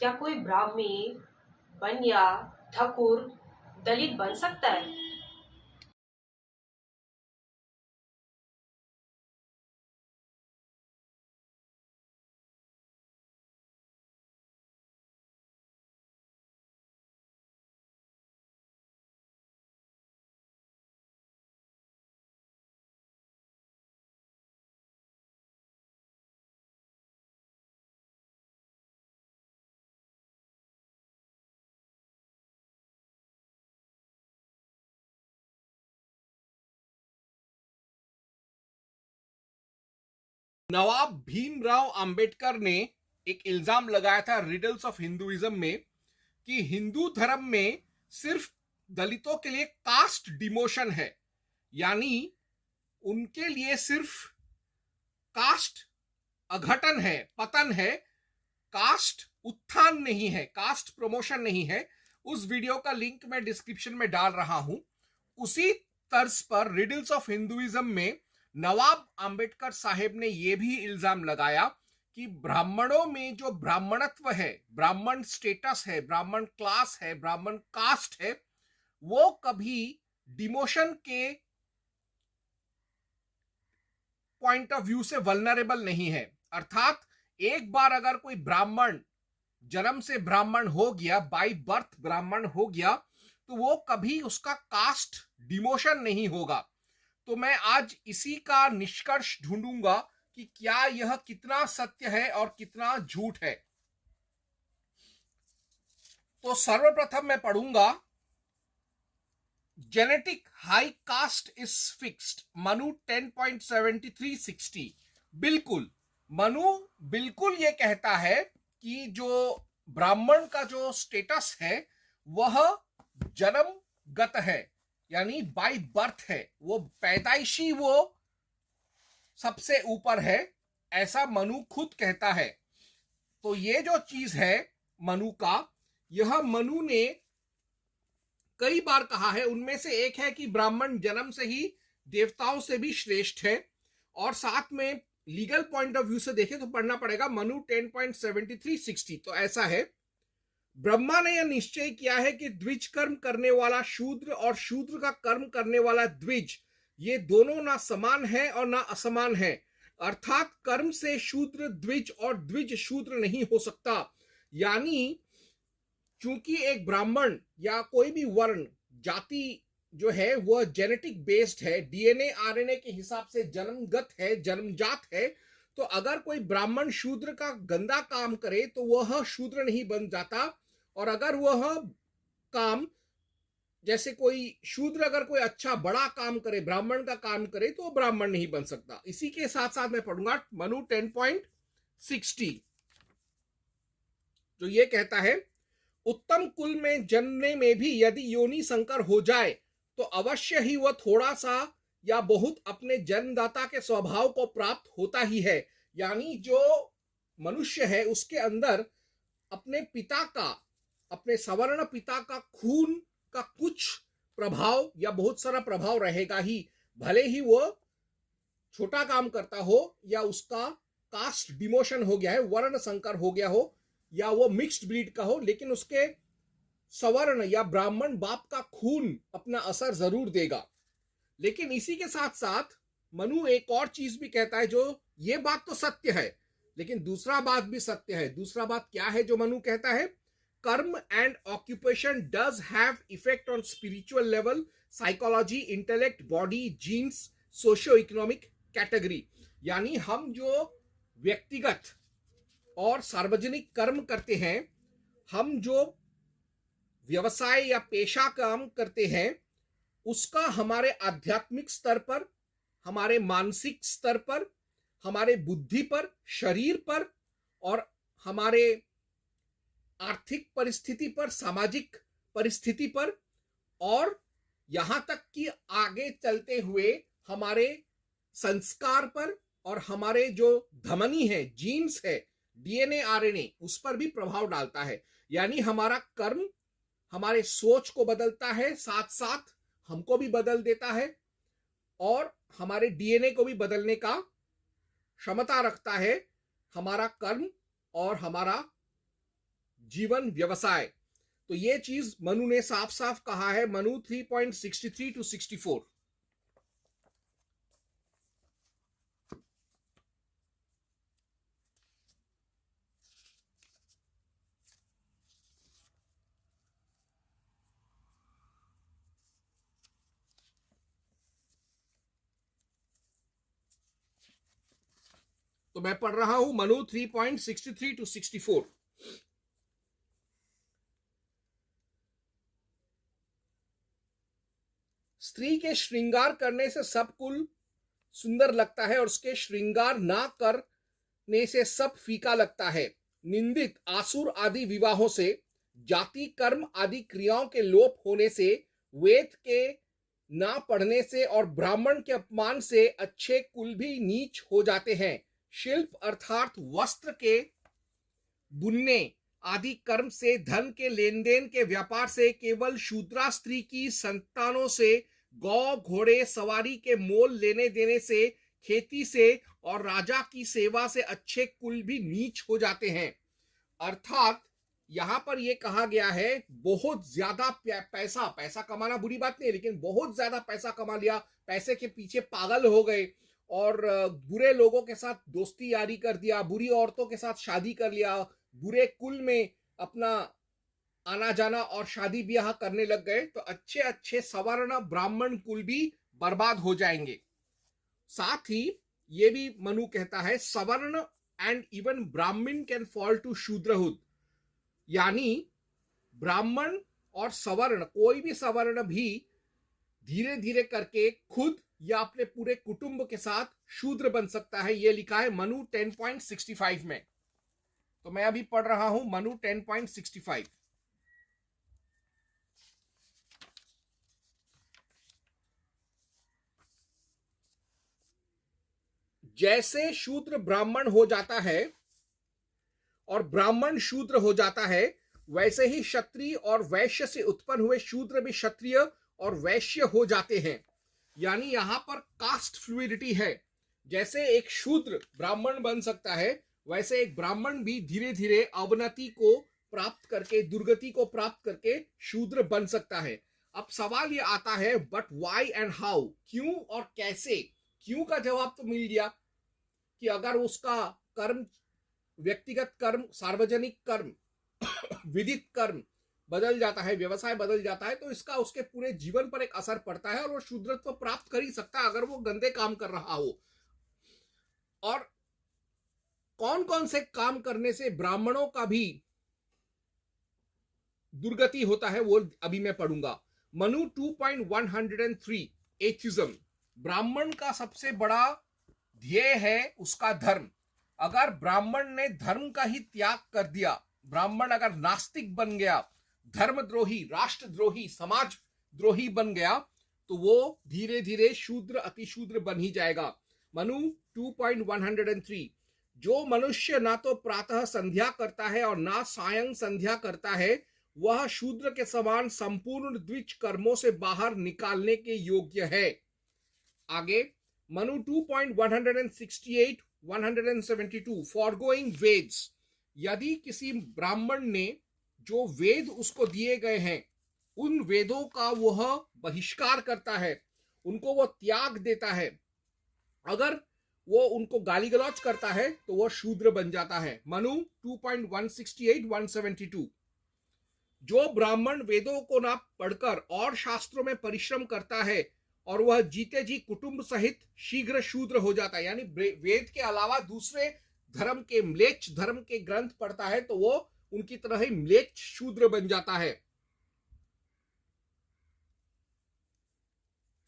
क्या कोई ब्राह्मी, बनिया, ठाकुर, दलित बन सकता है? नवाब भीमराव अंबेडकर ने एक इल्जाम लगाया था रिडल्स ऑफ हिंदुइज्म में कि हिंदू धर्म में सिर्फ दलितों के लिए कास्ट डिमोशन है, यानी उनके लिए सिर्फ कास्ट अघटन है, पतन है, कास्ट उत्थान नहीं है, कास्ट प्रमोशन नहीं है। उस वीडियो का लिंक मैं डिस्क्रिप्शन में डाल रहा हूं। उसी तर्ज पर रिडल्स ऑफ हिंदुइज्म में नवाब अंबेडकर साहेब ने यह भी इल्जाम लगाया कि ब्राह्मणों में जो ब्राह्मणत्व है, ब्राह्मण स्टेटस है, ब्राह्मण क्लास है, ब्राह्मण कास्ट है, वो कभी डिमोशन के पॉइंट ऑफ व्यू से वल्नरेबल नहीं है। अर्थात एक बार अगर कोई ब्राह्मण जन्म से ब्राह्मण हो गया, बाय बर्थ ब्राह्मण हो गया, तो वो कभी उसका कास्ट डिमोशन नहीं होगा। तो मैं आज इसी का निष्कर्ष ढूंढूंगा कि क्या यह कितना सत्य है और कितना झूठ है। तो सर्वप्रथम मैं पढ़ूंगा, genetic high cast is fixed, Manu 10.7360। बिल्कुल, मनु बिल्कुल ये कहता है कि जो ब्राह्मण का जो स्टेटस है वह जन्मगत है, यानी बाय बर्थ है, वो पैदाइशी, वो सबसे ऊपर है, ऐसा मनु खुद कहता है। तो ये जो चीज है मनु का, यह मनु ने कई बार कहा है। उनमें से एक है कि ब्राह्मण जन्म से ही देवताओं से भी श्रेष्ठ है, और साथ में लीगल पॉइंट ऑफ व्यू से देखें तो पढ़ना पड़ेगा मनु 10.7360। तो ऐसा है, ब्रह्मा ने यह निश्चय किया है कि द्विज कर्म करने वाला शूद्र और शूद्र का कर्म करने वाला द्विज, ये दोनों ना समान है और ना असमान है। अर्थात कर्म से शूद्र द्विज और द्विज शूद्र नहीं हो सकता। यानी चूंकि एक ब्राह्मण या कोई भी वर्ण जाति जो है वह जेनेटिक बेस्ड है, डीएनए आरएनए के हिसाब से जन्मगत है, जन्मजात है, तो अगर कोई ब्राह्मण शूद्र का गंदा काम करे तो वह शूद्र नहीं बन जाता, और अगर वह काम, जैसे कोई शूद्र अगर कोई अच्छा बड़ा काम करे, ब्राह्मण का काम करे, तो ब्राह्मण नहीं बन सकता। इसी के साथ साथ मैं पढ़ूंगा मनु 10.60, जो ये कहता है, उत्तम कुल में जन्मने में भी यदि योनि संकर हो जाए तो अवश्य ही वह थोड़ा सा या बहुत अपने जन्मदाता के स्वभाव को प्राप्त होता ही है। यानी जो मनुष्य है उसके अंदर अपने पिता का, अपने सवर्ण पिता का खून का कुछ प्रभाव या बहुत सारा प्रभाव रहेगा ही, भले ही वो छोटा काम करता हो या उसका कास्ट डिमोशन हो गया है, वर्ण संकर हो गया हो, या वो मिक्स्ड ब्रीड का हो, लेकिन उसके सवर्ण या ब्राह्मण बाप का खून अपना असर जरूर देगा। लेकिन इसी के साथ साथ मनु एक और चीज भी कहता है, जो ये बात तो सत्य है, लेकिन दूसरा बात भी सत्य है। दूसरा बात क्या है जो मनु कहता है, karma and occupation does have effect on spiritual level, psychology, intellect, body, genes, socio economic category. यानी हम जो व्यक्तिगत और सार्वजनिक कर्म करते हैं, हम जो व्यवसाय या पेशा काम करते हैं, उसका हमारे आध्यात्मिक स्तर पर, हमारे मानसिक स्तर पर, हमारे बुद्धि पर, शरीर पर, और हमारे आर्थिक परिस्थिति पर, सामाजिक परिस्थिति पर, और यहां तक कि आगे चलते हुए हमारे संस्कार पर, और हमारे जो धमनी है, जीन्स है, डीएनए आरएनए, उस पर भी प्रभाव डालता है। यानी हमारा कर्म हमारे सोच को बदलता है, साथ साथ हमको भी बदल देता है, और हमारे डीएनए को भी बदलने का क्षमता रखता है हमारा कर्म और हमारा जीवन व्यवसाय। तो ये चीज मनु ने साफ साफ कहा है, मनु 3.63 to 64। तो मैं पढ़ रहा हूं मनु 3.63 to 64। स्त्री के श्रृंगार करने से सब कुल सुंदर लगता है और उसके श्रृंगार ना करने से सब फीका लगता है। निंदित आसुर आदि विवाहों से, जाति कर्म आदि क्रियाओं के लोप होने से, वेद के ना पढ़ने से और ब्राह्मण के अपमान से अच्छे कुल भी नीच हो जाते हैं। शिल्प अर्थात वस्त्र के बुनने आदि कर्म से, धन के लेन देन के व्यापार से, केवल शूद्रा स्त्री की संतानों से, गौ घोड़े सवारी के मोल लेने देने से, खेती से और राजा की सेवा से अच्छे कुल भी नीच हो जाते हैं। अर्थात यहां पर यह कहा गया है बहुत ज्यादा पैसा कमाना बुरी बात नहीं, लेकिन बहुत ज्यादा पैसा कमा लिया, पैसे के पीछे पागल हो गए और बुरे लोगों के साथ दोस्ती यारी कर दिया, बुरी औरतों के साथ शादी कर लिया, बुरे कुल में अपना आना जाना और शादी ब्याह करने लग गए, तो अच्छे अच्छे सवर्ण ब्राह्मण कुल भी बर्बाद हो जाएंगे। साथ ही ये भी मनु कहता है सवर्ण एंड इवन ब्राह्मण कैन फॉल टू शूद्रहुड, यानी ब्राह्मण और सवर्ण, कोई भी सवर्ण भी धीरे धीरे करके खुद या अपने पूरे कुटुंब के साथ शूद्र बन सकता है। यह लिखा है मनु 10.65 में। तो मैं अभी पढ़ रहा हूं मनु 10.65। जैसे शूद्र ब्राह्मण हो जाता है और ब्राह्मण शूद्र हो जाता है, वैसे ही क्षत्रिय और वैश्य से उत्पन्न हुए शूद्र भी क्षत्रिय और वैश्य हो जाते हैं। यानी यहां पर कास्ट फ्लूइडिटी है। जैसे एक शूद्र ब्राह्मण बन सकता है, वैसे एक ब्राह्मण भी धीरे धीरे अवनति को प्राप्त करके, दुर्गति को प्राप्त करके शूद्र बन सकता है। अब सवाल ये आता है बट व्हाई एंड हाउ, क्यों और कैसे। क्यों का जवाब तो मिल गया कि अगर उसका कर्म, व्यक्तिगत कर्म, सार्वजनिक कर्म, विदित कर्म बदल जाता है, व्यवसाय बदल जाता है, तो इसका उसके पूरे जीवन पर एक असर पड़ता है और वो शूद्रत्व प्राप्त कर ही सकता है अगर वो गंदे काम कर रहा हो। और कौन कौन से काम करने से ब्राह्मणों का भी दुर्गति होता है वो अभी मैं पढ़ूंगा। मनु 2.103 एथिज्म, ब्राह्मण का सबसे बड़ा ध्येय है उसका धर्म। अगर ब्राह्मण ने धर्म का ही त्याग कर दिया, ब्राह्मण अगर नास्तिक बन गया, धर्मद्रोही, राष्ट्रद्रोही, समाजद्रोही बन गया, तो वो धीरे धीरे शूद्र, अतिशूद्र बन ही जाएगा। मनु 2.103, जो मनुष्य ना तो प्रातः संध्या करता है और ना सायं संध्या करता है, वह शूद्र के समान संपूर्ण द्विज कर्मों से बाहर निकालने के योग्य है। आगे मनु 2.168 172, फॉरगोइंग वेद्स, यदि किसी ब्राह्मण ने जो वेद उसको दिए गए हैं, उन वेदों का वह बहिष्कार करता है, उनको वह त्याग देता है, अगर वो उनको गाली गलौज करता है, तो वह शूद्र बन जाता है। मनु 2.168 172, जो ब्राह्मण वेदों को ना पढ़कर और शास्त्रों में परिश्रम करता है और वह जीते जी कुटुंब सहित शीघ्र शूद्र हो जाता है, यानी वेद के अलावा दूसरे धर्म के, म्लेच्छ धर्म के ग्रंथ पढ़ता है, तो वो उनकी तरह ही म्लेच्छ शूद्र बन जाता है।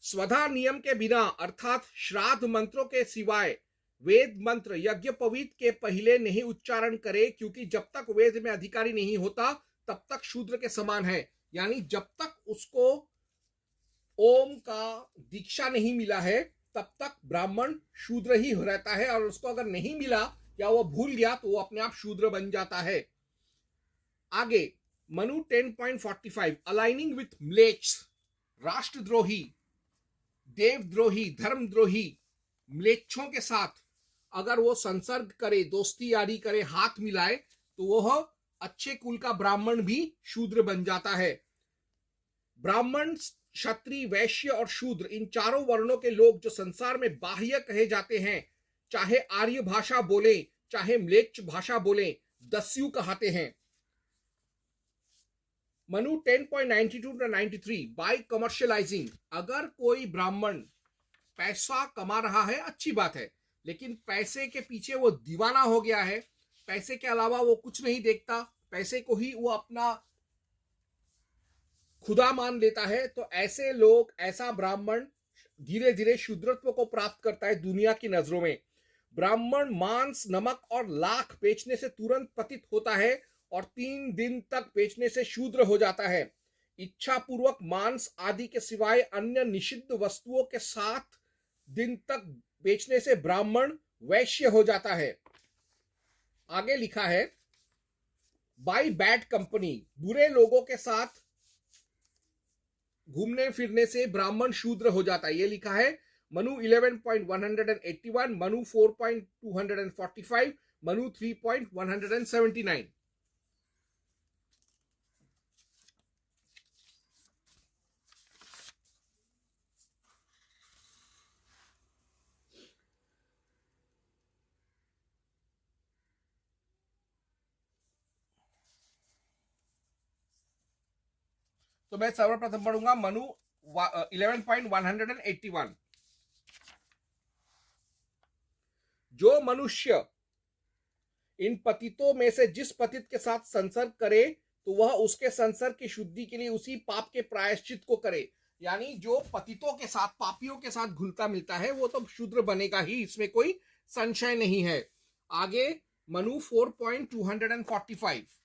स्वधा नियम के बिना अर्थात श्राद्ध मंत्रों के सिवाय वेद मंत्र यज्ञ पवीत के पहले नहीं उच्चारण करे, क्योंकि जब तक वेद में अधिकारी नहीं होता तब तक शूद्र के समान है। यानी जब तक उसको ओम का दीक्षा नहीं मिला है तब तक ब्राह्मण शूद्र ही रहता है, और उसको अगर नहीं मिला या वो भूल गया तो वो अपने आप शूद्र बन जाता है। आगे मनु 10.45, अलाइनिंग विथ म्लेच्छ, राष्ट्रद्रोही, देवद्रोही, धर्मद्रोही म्लेच्छों के साथ अगर वो संसर्ग करे, दोस्ती यारी करे, हाथ मिलाए, तो वह अच्छे कुल का ब्राह्मण भी शूद्र बन जाता है। ब्राह्मण, क्षत्रिय, वैश्य और शूद्र, इन चारों वर्णों के लोग जो संसार में बाह्य कहे जाते हैं, चाहे आर्य भाषा बोले चाहे म्लेच्छ भाषा बोले, दस्यु कहते हैं। मनु 10.92-93, बाय कमर्शियलाइजिंग, अगर कोई ब्राह्मण पैसा कमा रहा है अच्छी बात है, लेकिन पैसे के पीछे वो दीवाना हो गया है, पैसे के अलावा वो कुछ नहीं देखता, पैसे को ही वो अपना खुदा मान लेता है, तो ऐसे लोग, ऐसा ब्राह्मण धीरे धीरे शूद्रत्व को प्राप्त करता है दुनिया की नजरों में। ब्राह्मण मांस, नमक और लाख बेचने से तुरंत पतित होता है और 3 दिन तक बेचने से शूद्र हो जाता है। इच्छा पूर्वक मांस आदि के सिवाय अन्य निषिद्ध वस्तुओं के 7 दिन तक बेचने से ब्राह्मण वैश्य हो जाता है। आगे लिखा है, बाय बैड कंपनी, बुरे लोगों के साथ घूमने फिरने से ब्राह्मण शूद्र हो जाता है। ये लिखा है मनु 11.181, मनु 4.245, मनु 3.179। तो मैं सर्वप्रथम पढ़ूंगा मनु 11.181। जो मनुष्य इन पतितों में से जिस पतित के साथ संसर्ग करे, तो वह उसके संसर्ग की शुद्धि के लिए उसी पाप के प्रायश्चित को करे। यानी जो पतितों के साथ, पापियों के साथ घुलता मिलता है, वो तो शूद्र बनेगा ही, इसमें कोई संशय नहीं है। आगे मनु 4.245,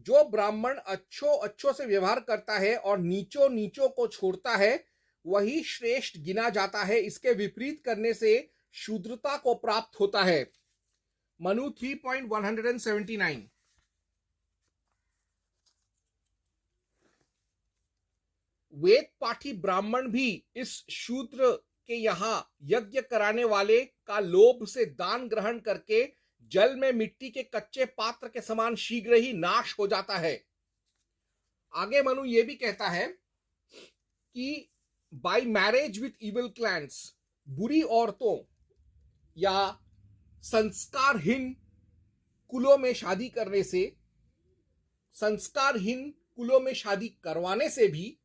जो ब्राह्मण अच्छों से व्यवहार करता है और नीचों को छोड़ता है, वही श्रेष्ठ गिना जाता है। इसके विपरीत करने से शूद्रता को प्राप्त होता है। मनु 3.179, वेद पाठी ब्राह्मण भी इस शूद्र के यहाँ यज्ञ कराने वाले का लोभ से दान ग्रहण करके जल में मिट्टी के कच्चे पात्र के समान शीघ्र ही नाश हो जाता है। आगे मनु ये भी कहता है कि bye marriage with evil clans, बुरी औरतों या संस्कारहीन कुलों में शादी करने से, संस्कारहीन कुलों में शादी करवाने से भी,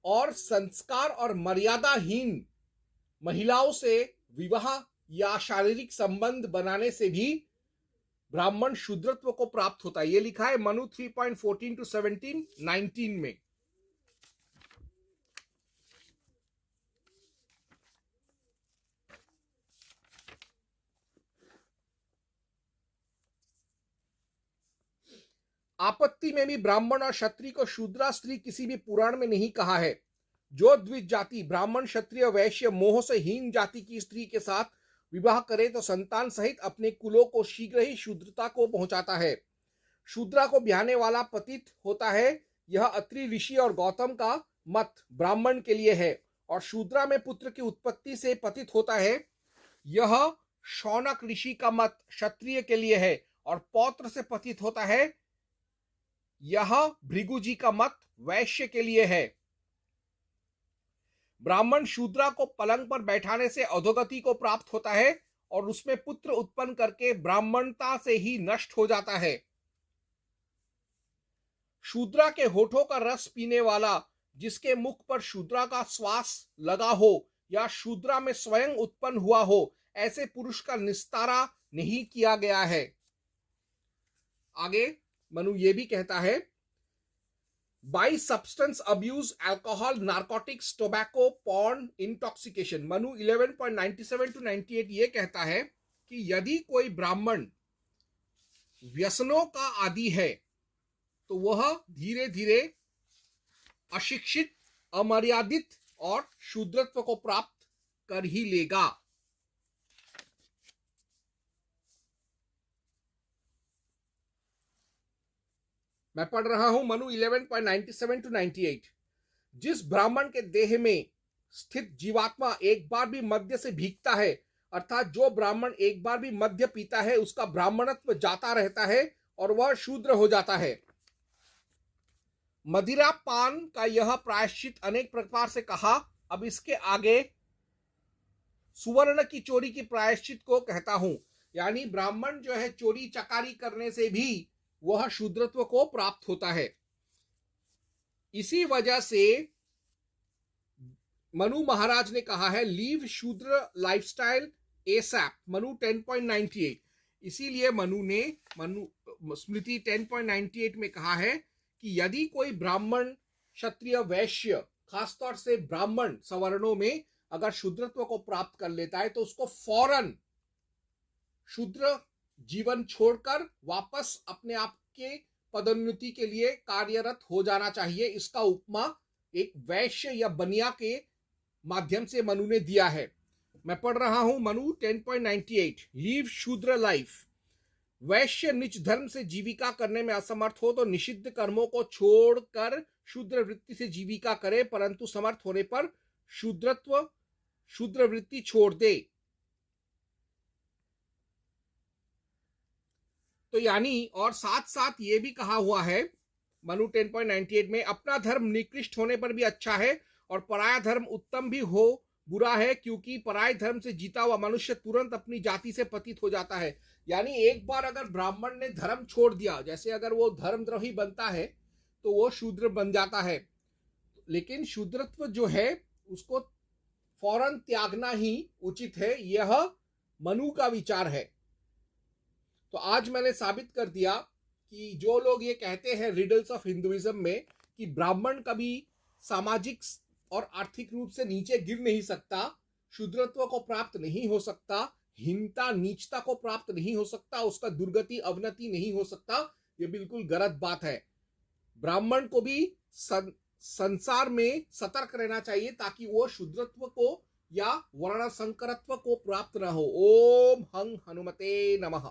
और संस्कार और मर्यादाहीन महिलाओं से विवाह या शारीरिक संबंध बनाने से भी ब्राह्मण शूद्रत्व को प्राप्त होता है। ये लिखा है मनु 3.14-17, 19 में। आपत्ति में भी ब्राह्मण और क्षत्रिय को शूद्रा स्त्री किसी भी पुराण में नहीं कहा है। जो द्विज जाति ब्राह्मण, क्षत्रिय, वैश्य मोह से हीन जाति की स्त्री के साथ विवाह करे तो संतान सहित अपने कुलों को शीघ्र ही शूद्रता को पहुंचाता है। शूद्रा को ब्याहने वाला पतित होता है। यह अत्रि ऋषि और गौतम का मत ब्राह्मण के लिए है, और शूद्रा में पुत्र की उत्पत्ति से पतित होता है। यह शौनक ऋषि का मत क्षत्रिय के लिए है, और पौत्र से पतित होता है। यह भृगु जी का मत वैश्य के लिए है। ब्राह्मण शूद्रा को पलंग पर बैठाने से अधोगति को प्राप्त होता है, और उसमें पुत्र उत्पन्न करके ब्राह्मणता से ही नष्ट हो जाता है। शूद्रा के होठों का रस पीने वाला, जिसके मुख पर शूद्रा का श्वास लगा हो या शूद्रा में स्वयं उत्पन्न हुआ हो, ऐसे पुरुष का निस्तारा नहीं किया गया है। आगे मनु ये भी कहता है, by substance abuse, alcohol, narcotics, tobacco, porn, intoxication. Manu 11.97-98 ये कहता है कि यदि कोई ब्राह्मण व्यसनों का आदी है, तो वह धीरे धीरे अशिक्षित, अमर्यादित और शूद्रत्व को प्राप्त कर ही लेगा। मैं पढ़ रहा हूं मनु 11.97-98। जिस ब्राह्मण के देह में स्थित जीवात्मा एक बार भी मद्य से भीगता है, अर्थात जो ब्राह्मण एक बार भी मद्य पीता है उसका ब्राह्मणत्व जाता रहता है और वह शूद्र हो जाता है। मदिरा पान का यह प्रायश्चित अनेक प्रकार से कहा। अब इसके आगे सुवर्ण की चोरी की प्रायश्चित को कहता हूं, यानी ब्राह्मण जो है चोरी चकारी करने से भी वह शूद्रत्व को प्राप्त होता है। इसी वजह से मनु महाराज ने कहा है लीव शूद्र लाइफस्टाइल एसैप, मनु 10.98। इसीलिए मनु स्मृति 10.98 में कहा है कि यदि कोई ब्राह्मण क्षत्रिय वैश्य खासतौर से ब्राह्मण सवर्णों में अगर शूद्रत्व को प्राप्त कर लेता है तो उसको फौरन शूद्र जीवन छोड़कर वापस अपने आप के पदोन्नति के लिए कार्यरत हो जाना चाहिए। इसका उपमा एक वैश्य या बनिया के माध्यम से मनु ने दिया है। मैं पढ़ रहा हूं मनु 10.98। लीव शूद्र लाइफ, वैश्य निज धर्म से जीविका करने में असमर्थ हो तो निषिद्ध कर्मों को छोड़कर शूद्र वृत्ति से जीविका करे, परंतु समर्थ होने पर शूद्र वृत्ति छोड़ दे। तो यानी और साथ साथ ये भी कहा हुआ है मनु 10.98 में, अपना धर्म निकृष्ट होने पर भी अच्छा है और पराया धर्म उत्तम भी हो बुरा है, क्योंकि पराय धर्म से जीता हुआ मनुष्य तुरंत अपनी जाति से पतित हो जाता है। यानी एक बार अगर ब्राह्मण ने धर्म छोड़ दिया, जैसे अगर वो धर्मद्रोही बनता है तो वो शूद्र बन जाता है, लेकिन शूद्रत्व जो है उसको फौरन त्यागना ही उचित है। यह मनु का विचार है। तो आज मैंने साबित कर दिया कि जो लोग ये कहते हैं रिडल्स ऑफ हिंदुइज्म में कि ब्राह्मण कभी सामाजिक और आर्थिक रूप से नीचे गिर नहीं सकता, शूद्रत्व को प्राप्त नहीं हो सकता, हीनता नीचता को प्राप्त नहीं हो सकता, उसका दुर्गति अवनति नहीं हो सकता, ये बिल्कुल गलत बात है। ब्राह्मण को भी संसार में सतर्क रहना चाहिए ताकि वो शूद्रत्व को या वर्ण संकरत्व को प्राप्त न हो। ओम हं हनुमते नमः।